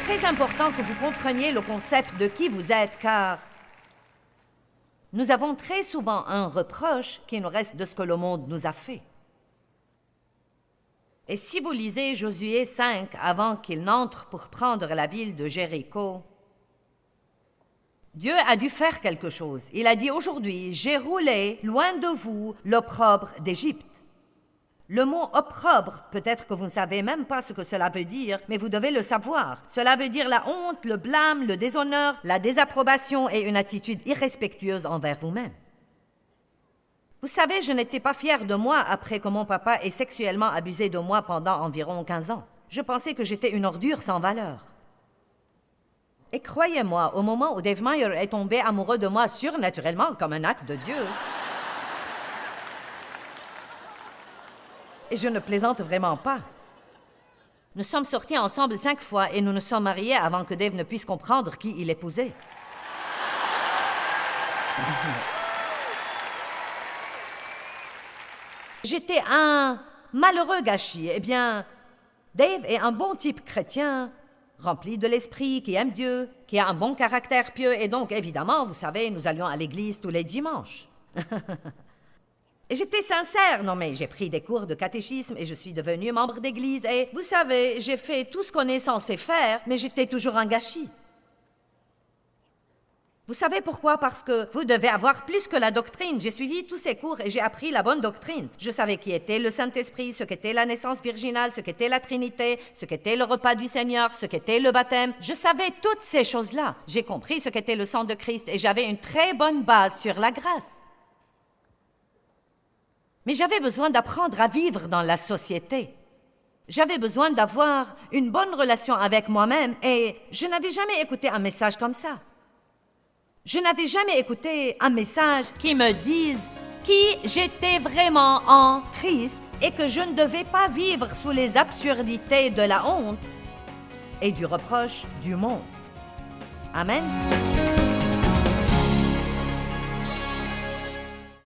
très important que vous compreniez le concept de qui vous êtes, car nous avons très souvent un reproche qui nous reste de ce que le monde nous a fait. Et si vous lisez Josué 5 avant qu'il n'entre pour prendre la ville de Jéricho, Dieu a dû faire quelque chose. Il a dit aujourd'hui, j'ai roulé loin de vous l'opprobre d'Égypte. Le mot opprobre, peut-être que vous ne savez même pas ce que cela veut dire, mais vous devez le savoir. Cela veut dire la honte, le blâme, le déshonneur, la désapprobation et une attitude irrespectueuse envers vous-même. Vous savez, je n'étais pas fière de moi après que mon papa ait sexuellement abusé de moi pendant environ 15 ans. Je pensais que j'étais une ordure sans valeur. Et croyez-moi, au moment où Dave Meyer est tombé amoureux de moi surnaturellement comme un acte de Dieu, et je ne plaisante vraiment pas. Nous sommes sortis ensemble 5 fois et nous nous sommes mariés avant que Dave ne puisse comprendre qui il épousait. J'étais un malheureux gâchis. Eh bien, Dave est un bon type chrétien, rempli de l'esprit, qui aime Dieu, qui a un bon caractère pieux, et donc, évidemment, vous savez, nous allions à l'église tous les dimanches. Et j'étais sincère, non mais j'ai pris des cours de catéchisme et je suis devenue membre d'église et, vous savez, j'ai fait tout ce qu'on est censé faire, mais j'étais toujours un gâchis. Vous savez pourquoi? Parce que vous devez avoir plus que la doctrine. J'ai suivi tous ces cours et j'ai appris la bonne doctrine. Je savais qui était le Saint-Esprit, ce qu'était la naissance virginale, ce qu'était la Trinité, ce qu'était le repas du Seigneur, ce qu'était le baptême. Je savais toutes ces choses-là. J'ai compris ce qu'était le sang de Christ et j'avais une très bonne base sur la grâce. Mais j'avais besoin d'apprendre à vivre dans la société. J'avais besoin d'avoir une bonne relation avec moi-même et je n'avais jamais écouté un message comme ça. Je n'avais jamais écouté un message qui me dise qui j'étais vraiment en Christ et que je ne devais pas vivre sous les absurdités de la honte et du reproche du monde. Amen.